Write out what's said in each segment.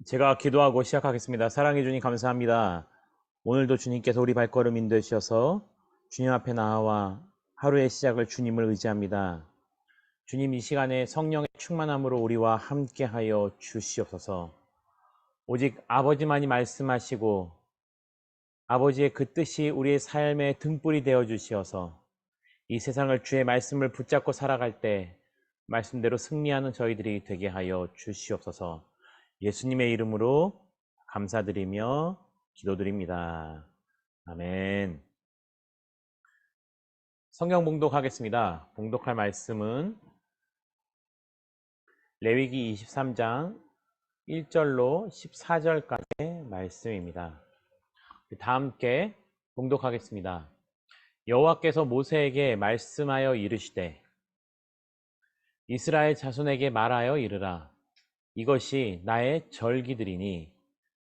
제가 기도하고 시작하겠습니다. 사랑해 주님 감사합니다. 오늘도 주님께서 우리 발걸음 인도해 주셔서 주님 앞에 나와 하루의 시작을 주님을 의지합니다. 주님 이 시간에 성령의 충만함으로 우리와 함께하여 주시옵소서. 오직 아버지만이 말씀하시고 아버지의 그 뜻이 우리의 삶의 등불이 되어 주시어서 이 세상을 주의 말씀을 붙잡고 살아갈 때 말씀대로 승리하는 저희들이 되게 하여 주시옵소서. 예수님의 이름으로 감사드리며 기도드립니다. 아멘. 성경 봉독하겠습니다. 봉독할 말씀은 레위기 23장 1절로 14절까지의 말씀입니다. 다 함께 봉독하겠습니다. 여호와께서 모세에게 말씀하여 이르시되 이스라엘 자손에게 말하여 이르라. 이것이 나의 절기들이니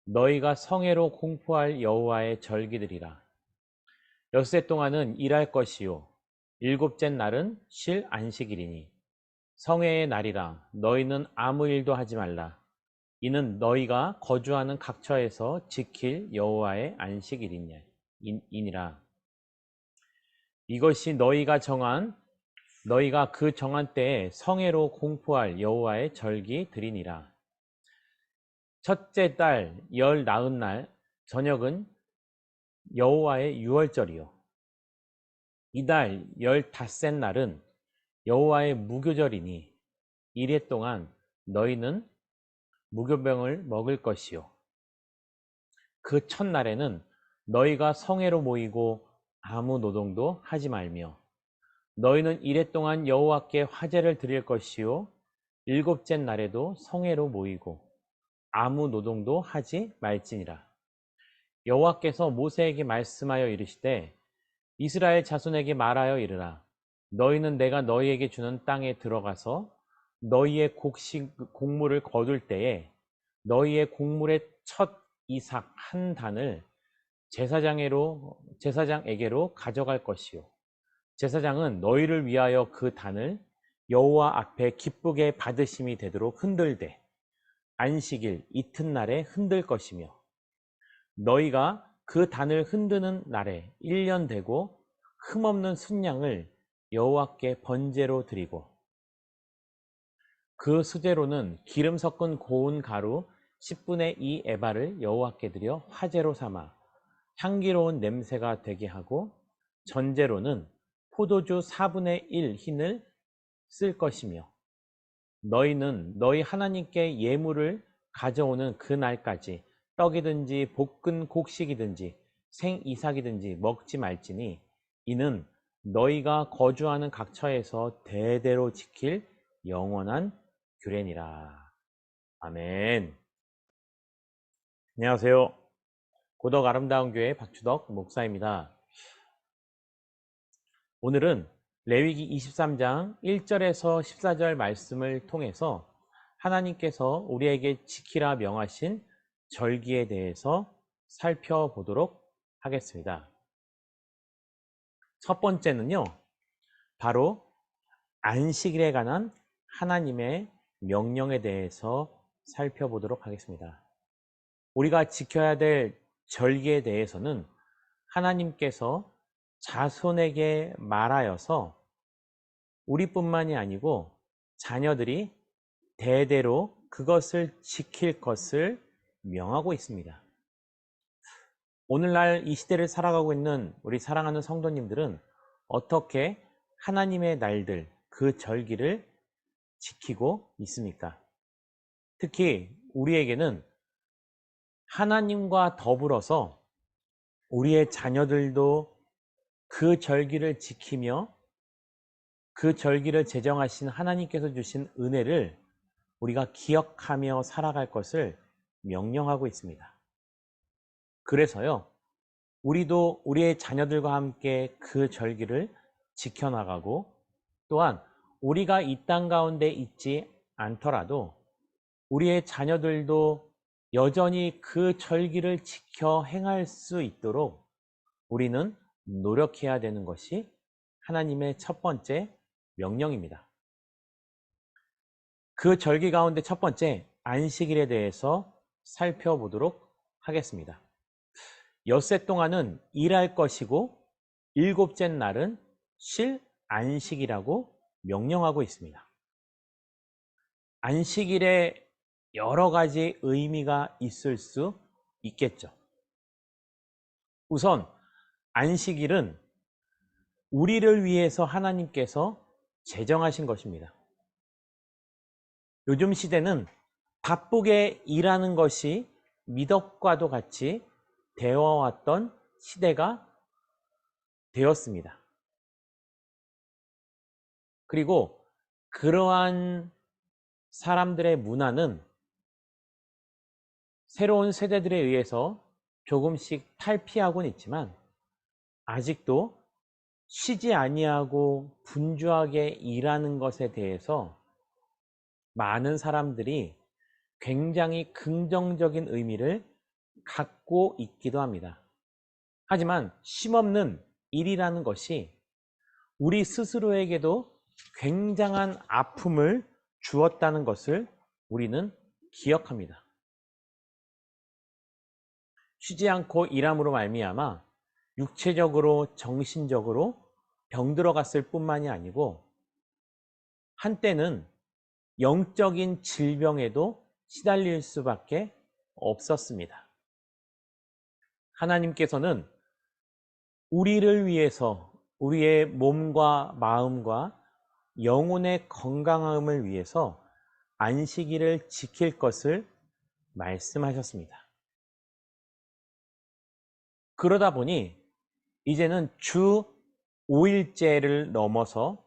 너희가 성회로 공포할 여호와의 절기들이라. 엿새 동안은 일할 것이요 일곱째 날은 쉴 안식일이니 성회의 날이라. 너희는 아무 일도 하지 말라. 이는 너희가 거주하는 각처에서 지킬 여호와의 안식일이니라. 이것이 너희가 그 정한 때에 성회로 공포할 여호와의 절기들이니라. 첫째 달 열 나흔 날 저녁은 여호와의 유월절이요 이달 15셋 날은 여호와의 무교절이니 이래 동안 너희는 무교병을 먹을 것이요 그 첫날에는 너희가 성회로 모이고 아무 노동도 하지 말며 너희는 이래 동안 여호와께 화제를 드릴 것이요 일곱째 날에도 성회로 모이고 아무 노동도 하지 말지니라. 여호와께서 모세에게 말씀하여 이르시되 이스라엘 자손에게 말하여 이르라. 너희는 내가 너희에게 주는 땅에 들어가서 너희의 곡물을 거둘 때에 너희의 곡물의 첫 이삭 한 단을 제사장에게로 가져갈 것이요 제사장은 너희를 위하여 그 단을 여호와 앞에 기쁘게 받으심이 되도록 흔들되 안식일 이튿날에 흔들 것이며 너희가 그 단을 흔드는 날에 1년 되고 흠없는 순양을 여호와께 번제로 드리고 그 수제로는 기름 섞은 고운 가루 10분의 2 에바를 여호와께 드려 화제로 삼아 향기로운 냄새가 되게 하고 전제로는 포도주 4분의 1 흰을 쓸 것이며 너희는 너희 하나님께 예물을 가져오는 그 날까지 떡이든지 볶은 곡식이든지 생이삭이든지 먹지 말지니 이는 너희가 거주하는 각처에서 대대로 지킬 영원한 규례니라. 아멘. 안녕하세요. 고덕 아름다운 교회 박주덕 목사입니다. 오늘은 레위기 23장 1절에서 14절 말씀을 통해서 하나님께서 우리에게 지키라 명하신 절기에 대해서 살펴보도록 하겠습니다. 첫 번째는요, 바로 안식일에 관한 하나님의 명령에 대해서 살펴보도록 하겠습니다. 우리가 지켜야 될 절기에 대해서는 하나님께서 자손에게 말하여서 우리뿐만이 아니고 자녀들이 대대로 그것을 지킬 것을 명하고 있습니다. 오늘날 이 시대를 살아가고 있는 우리 사랑하는 성도님들은 어떻게 하나님의 날들, 그 절기를 지키고 있습니까? 특히 우리에게는 하나님과 더불어서 우리의 자녀들도 그 절기를 지키며 그 절기를 제정하신 하나님께서 주신 은혜를 우리가 기억하며 살아갈 것을 명령하고 있습니다. 그래서요, 우리도 우리의 자녀들과 함께 그 절기를 지켜나가고 또한 우리가 이 땅 가운데 있지 않더라도 우리의 자녀들도 여전히 그 절기를 지켜 행할 수 있도록 우리는 노력해야 되는 것이 하나님의 첫 번째 명령입니다. 그 절기 가운데 첫 번째 안식일에 대해서 살펴보도록 하겠습니다. 엿새 동안은 일할 것이고 일곱째 날은 쉴 안식이라고 명령하고 있습니다. 안식일에 여러 가지 의미가 있을 수 있겠죠. 우선 안식일은 우리를 위해서 하나님께서 제정하신 것입니다. 요즘 시대는 바쁘게 일하는 것이 미덕과도 같이 되어왔던 시대가 되었습니다. 그리고 그러한 사람들의 문화는 새로운 세대들에 의해서 조금씩 탈피하고는 있지만 아직도 쉬지 아니하고 분주하게 일하는 것에 대해서 많은 사람들이 굉장히 긍정적인 의미를 갖고 있기도 합니다. 하지만 쉼없는 일이라는 것이 우리 스스로에게도 굉장한 아픔을 주었다는 것을 우리는 기억합니다. 쉬지 않고 일함으로 말미암아 육체적으로 정신적으로 병들어갔을 뿐만이 아니고 한때는 영적인 질병에도 시달릴 수밖에 없었습니다. 하나님께서는 우리를 위해서 우리의 몸과 마음과 영혼의 건강함을 위해서 안식일을 지킬 것을 말씀하셨습니다. 그러다 보니 이제는 주 5일째를 넘어서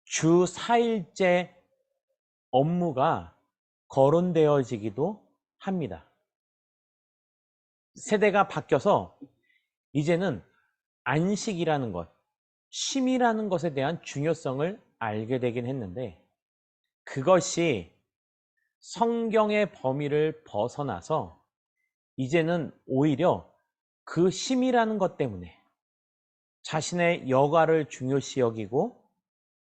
주 4일째 업무가 거론되어지기도 합니다. 세대가 바뀌어서 이제는 안식이라는 것, 쉼이라는 것에 대한 중요성을 알게 되긴 했는데 그것이 성경의 범위를 벗어나서 이제는 오히려 그 쉼이라는 것 때문에 자신의 여가를 중요시 여기고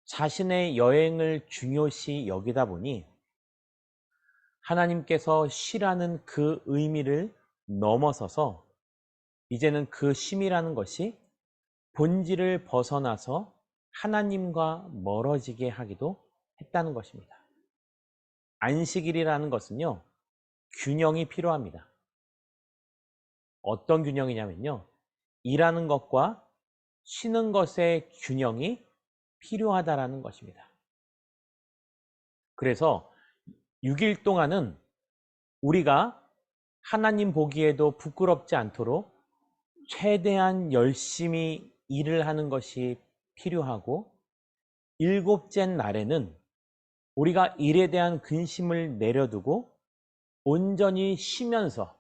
자신의 여행을 중요시 여기다 보니 하나님께서 쉬라는 그 의미를 넘어서서 이제는 그 쉼이라는 것이 본질을 벗어나서 하나님과 멀어지게 하기도 했다는 것입니다. 안식일이라는 것은요, 균형이 필요합니다. 어떤 균형이냐면요, 일하는 것과 쉬는 것의 균형이 필요하다라는 것입니다. 그래서 6일 동안은 우리가 하나님 보기에도 부끄럽지 않도록 최대한 열심히 일을 하는 것이 필요하고 일곱째 날에는 우리가 일에 대한 근심을 내려두고 온전히 쉬면서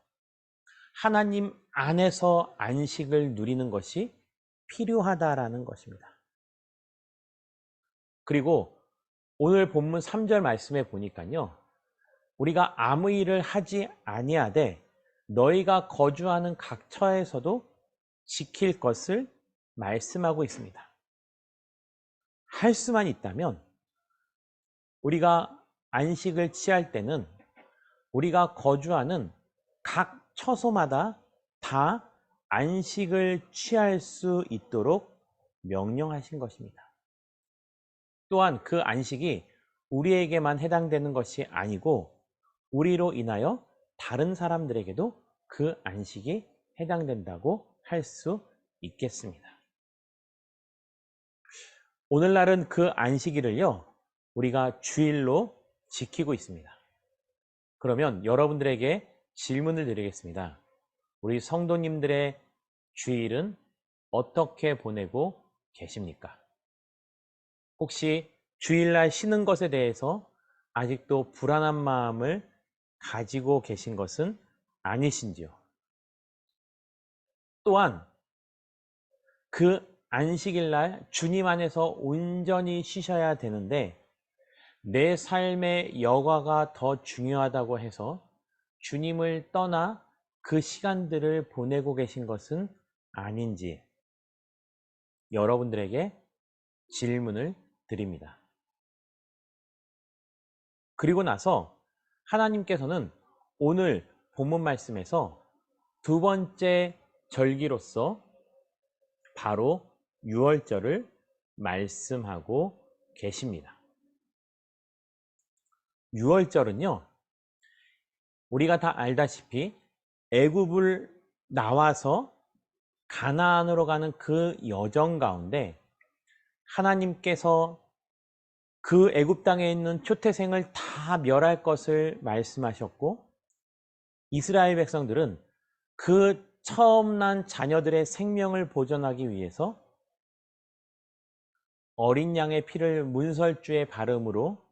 하나님 안에서 안식을 누리는 것이 필요하다라는 것입니다. 그리고 오늘 본문 3절 말씀에 보니까요, 우리가 아무 일을 하지 아니하되 너희가 거주하는 각 처에서도 지킬 것을 말씀하고 있습니다. 할 수만 있다면 우리가 안식을 취할 때는 우리가 거주하는 각 처소마다 다 안식을 취할 수 있도록 명령하신 것입니다. 또한 그 안식이 우리에게만 해당되는 것이 아니고 우리로 인하여 다른 사람들에게도 그 안식이 해당된다고 할 수 있겠습니다. 오늘날은 그 안식일을요, 우리가 주일로 지키고 있습니다. 그러면 여러분들에게 질문을 드리겠습니다. 우리 성도님들의 주일은 어떻게 보내고 계십니까? 혹시 주일날 쉬는 것에 대해서 아직도 불안한 마음을 가지고 계신 것은 아니신지요? 또한 그 안식일날 주님 안에서 온전히 쉬셔야 되는데 내 삶의 여가가 더 중요하다고 해서 주님을 떠나 그 시간들을 보내고 계신 것은 아닌지 여러분들에게 질문을 드립니다. 그리고 나서 하나님께서는 오늘 본문 말씀에서 두 번째 절기로서 바로 유월절을 말씀하고 계십니다. 유월절은요, 우리가 다 알다시피 애굽을 나와서 가나안으로 가는 그 여정 가운데 하나님께서 그 애굽 땅에 있는 초태생을 다 멸할 것을 말씀하셨고, 이스라엘 백성들은 그 처음 난 자녀들의 생명을 보존하기 위해서 어린 양의 피를 문설주에 바름으로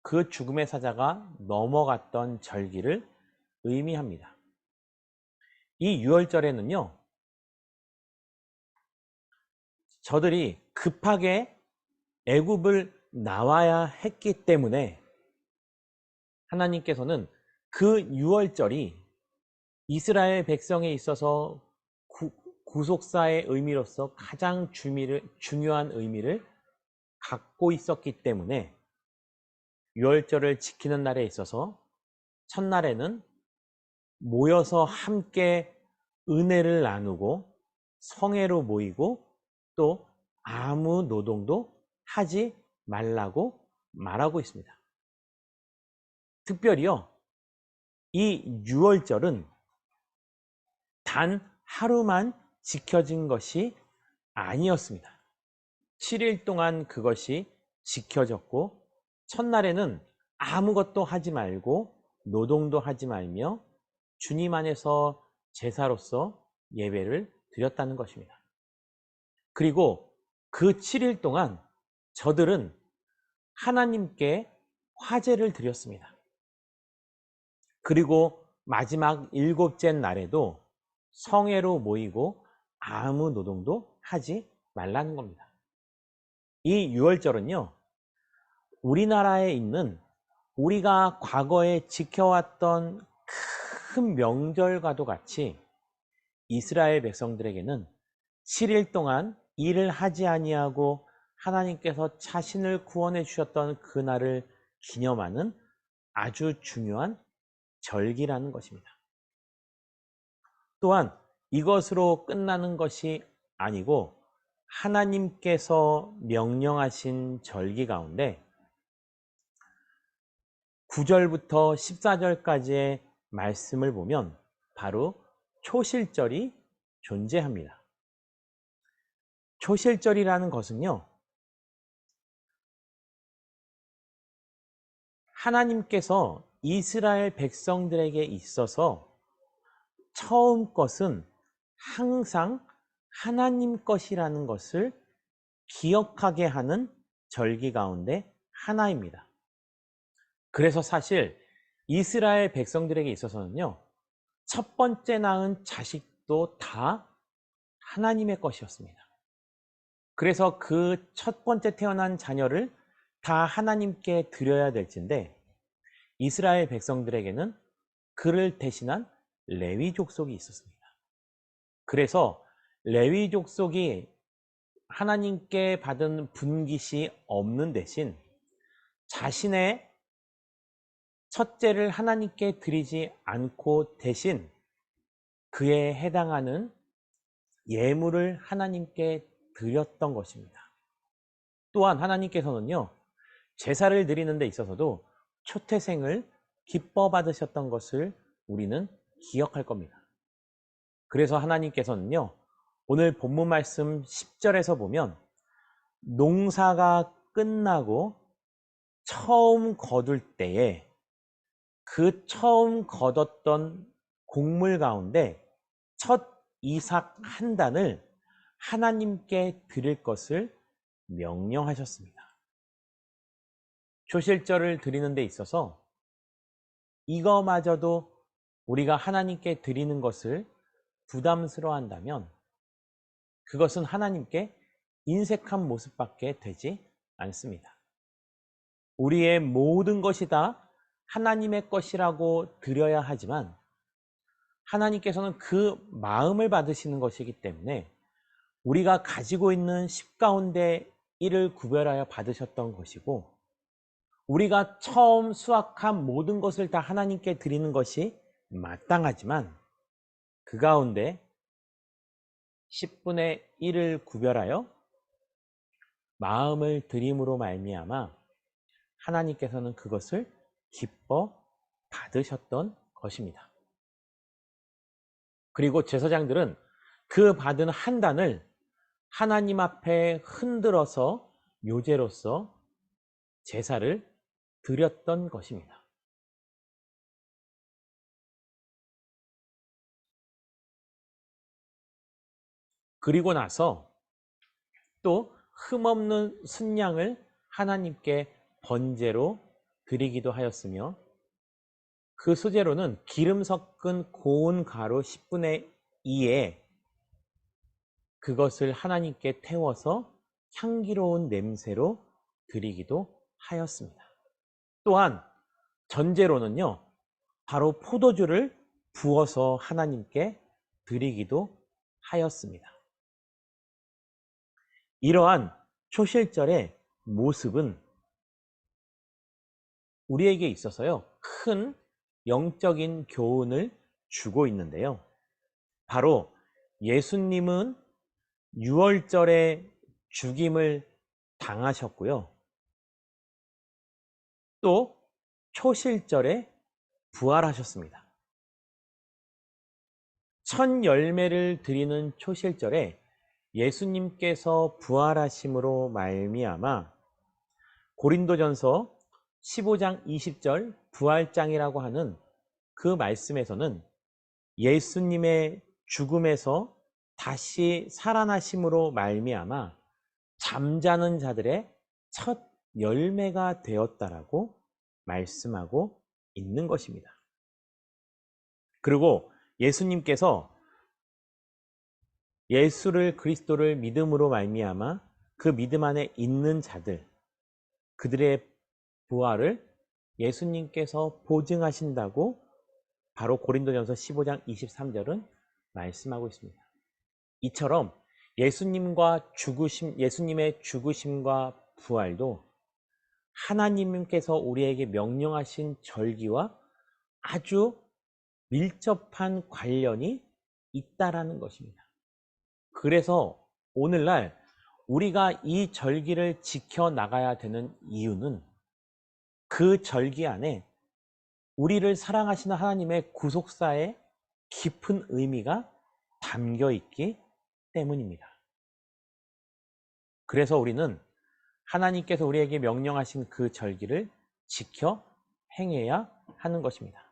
그 죽음의 사자가 넘어갔던 절기를 의미합니다. 이 유월절에는요, 저들이 급하게 애굽을 나와야 했기 때문에 하나님께서는 그 유월절이 이스라엘 백성에 있어서 구속사의 의미로서 가장 중요한 의미를 갖고 있었기 때문에 유월절을 지키는 날에 있어서 첫날에는 모여서 함께 은혜를 나누고 성회로 모이고 또 아무 노동도 하지 말라고 말하고 있습니다. 특별히요, 이 유월절은 단 하루만 지켜진 것이 아니었습니다. 7일 동안 그것이 지켜졌고, 첫날에는 아무것도 하지 말고 노동도 하지 말며 주님 안에서 제사로서 예배를 드렸다는 것입니다. 그리고 그 7일 동안 저들은 하나님께 화제를 드렸습니다. 그리고 마지막 7째 날에도 성회로 모이고 아무 노동도 하지 말라는 겁니다. 이 유월절은요, 우리나라에 있는 우리가 과거에 지켜왔던 큰 명절과도 같이 이스라엘 백성들에게는 7일 동안 일을 하지 아니하고 하나님께서 자신을 구원해 주셨던 그날을 기념하는 아주 중요한 절기라는 것입니다. 또한 이것으로 끝나는 것이 아니고 하나님께서 명령하신 절기 가운데 9절부터 14절까지의 말씀을 보면 바로 초실절이 존재합니다. 초실절이라는 것은요, 하나님께서 이스라엘 백성들에게 있어서 처음 것은 항상 하나님 것이라는 것을 기억하게 하는 절기 가운데 하나입니다. 그래서 사실 이스라엘 백성들에게 있어서는요, 첫 번째 낳은 자식도 다 하나님의 것이었습니다. 그래서 그 첫 번째 태어난 자녀를 다 하나님께 드려야 될진데, 이스라엘 백성들에게는 그를 대신한 레위 족속이 있었습니다. 그래서 레위 족속이 하나님께 받은 분깃이 없는 대신 자신의 첫째를 하나님께 드리지 않고 대신 그에 해당하는 예물을 하나님께 드렸던 것입니다. 또한 하나님께서는요, 제사를 드리는 데 있어서도 초태생을 기뻐 받으셨던 것을 우리는 기억할 겁니다. 그래서 하나님께서는요, 오늘 본문 말씀 10절에서 보면 농사가 끝나고 처음 거둘 때에 그 처음 거뒀던 곡물 가운데 첫 이삭 한 단을 하나님께 드릴 것을 명령하셨습니다. 초실절을 드리는 데 있어서 이거마저도 우리가 하나님께 드리는 것을 부담스러워한다면 그것은 하나님께 인색한 모습밖에 되지 않습니다. 우리의 모든 것이 다 하나님의 것이라고 드려야 하지만 하나님께서는 그 마음을 받으시는 것이기 때문에 우리가 가지고 있는 10 가운데 1을 구별하여 받으셨던 것이고, 우리가 처음 수확한 모든 것을 다 하나님께 드리는 것이 마땅하지만 그 가운데 10분의 1을 구별하여 마음을 드림으로 말미암아 하나님께서는 그것을 기뻐 받으셨던 것입니다. 그리고 제사장들은 그 받은 한 단을 하나님 앞에 흔들어서 묘제로서 제사를 드렸던 것입니다. 그리고 나서 또 흠없는 순양을 하나님께 번제로 드리기도 하였으며, 그 수제로는 기름 섞은 고운 가루 10분의 2에 그것을 하나님께 태워서 향기로운 냄새로 드리기도 하였습니다. 또한 전제로는요, 바로 포도주를 부어서 하나님께 드리기도 하였습니다. 이러한 초실절의 모습은 우리에게 있어서요, 큰 영적인 교훈을 주고 있는데요. 바로 예수님은 유월절에 죽임을 당하셨고요. 또 초실절에 부활하셨습니다. 첫 열매를 드리는 초실절에 예수님께서 부활하심으로 말미암아 고린도전서 15장 20절 부활장이라고 하는 그 말씀에서는 예수님의 죽음에서 다시 살아나심으로 말미암아 잠자는 자들의 첫 열매가 되었다라고 말씀하고 있는 것입니다. 그리고 예수님께서 예수를 그리스도를 믿음으로 말미암아 그 믿음 안에 있는 자들, 그들의 부활을 예수님께서 보증하신다고 바로 고린도전서 15장 23절은 말씀하고 있습니다. 이처럼 예수님의 죽으심과 부활도 하나님께서 우리에게 명령하신 절기와 아주 밀접한 관련이 있다라는 것입니다. 그래서 오늘날 우리가 이 절기를 지켜나가야 되는 이유는 그 절기 안에 우리를 사랑하시는 하나님의 구속사의 깊은 의미가 담겨 있기 때문입니다. 그래서 우리는 하나님께서 우리에게 명령하신 그 절기를 지켜 행해야 하는 것입니다.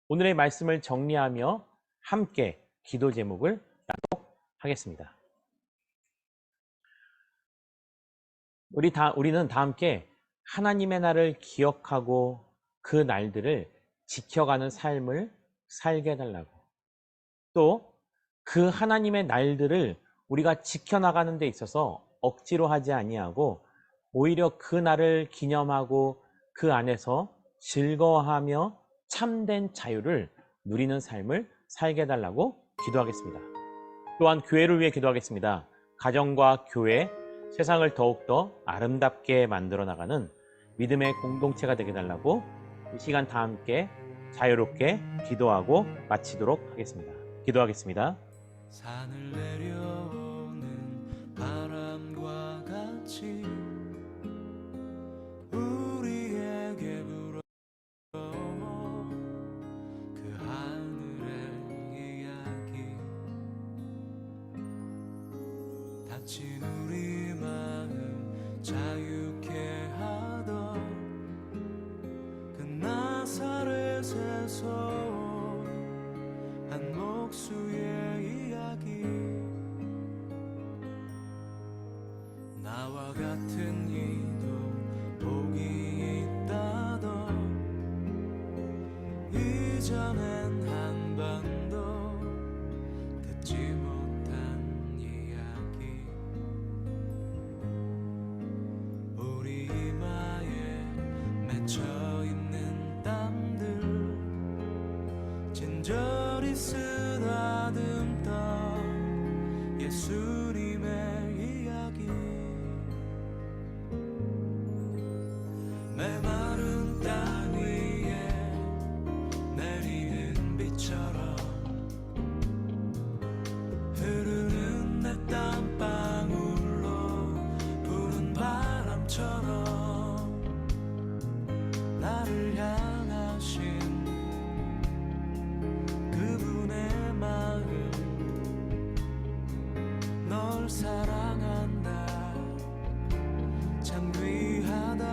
오늘의 말씀을 정리하며 함께 기도 제목을 나누도록 하겠습니다. 우리는 다 함께 하나님의 날을 기억하고 그 날들을 지켜가는 삶을 살게 해달라고, 또 그 하나님의 날들을 우리가 지켜나가는 데 있어서 억지로 하지 아니하고 오히려 그 날을 기념하고 그 안에서 즐거워하며 참된 자유를 누리는 삶을 살게 해달라고 기도하겠습니다. 또한 교회를 위해 기도하겠습니다. 가정과 교회, 세상을 더욱더 아름답게 만들어 나가는 믿음의 공동체가 되게 해달라고 이 시간 다 함께 자유롭게 기도하고 마치도록 하겠습니다. 기도하겠습니다. 산을 내려오는 바람과 같이 우리에게 불어오 그 하늘의 이야기, 다친 우리 마음 자유케 하던 그 나사렛에서 한 목수의 이야기, 나와 같은 이도 복이 있다던 이전엔 한 번도 듣지 못한 이야기, 우리 이마에 맺혀있는 땀들 진저리 쓰다듬던 예수님의 이야기, 메마른 땅 위에 널 사랑한다 참 귀하다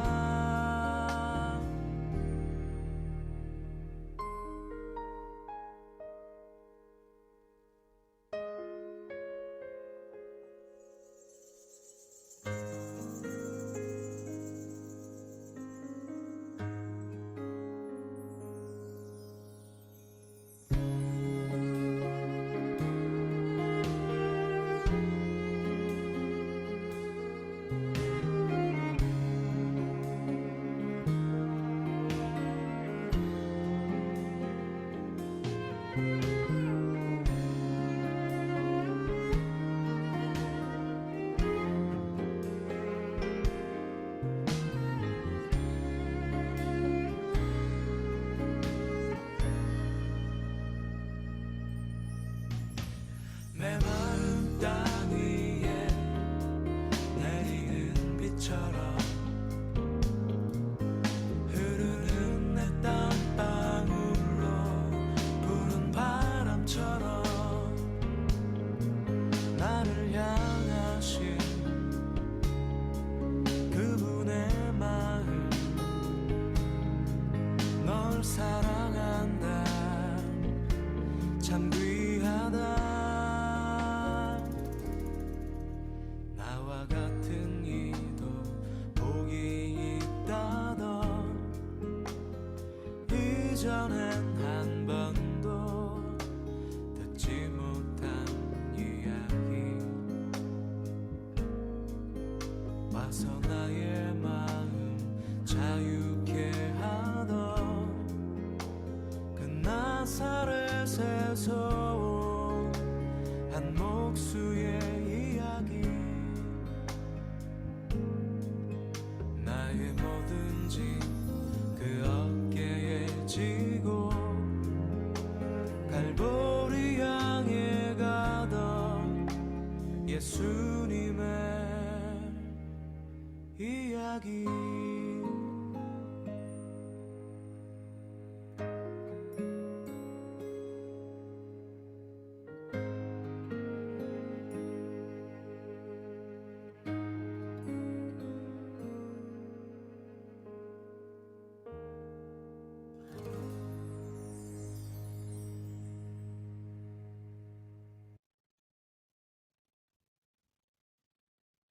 내 마음 땅 위에 내리는 비처럼 흐르는 내 땀방울로 부는 바람처럼 나를 향하신 그분의 마음 널 사랑한다 참 귀하다 나와 같은 이도 복이 있다던 이전엔 한 번도 듣지 못한 이야기 와서 나의 마음 자유케 하던 그 나사렛에서 온 한 목수의 이야기 나의 모든 짐 그 어깨에 지고 갈보리 향해 가던 예수님의 이야기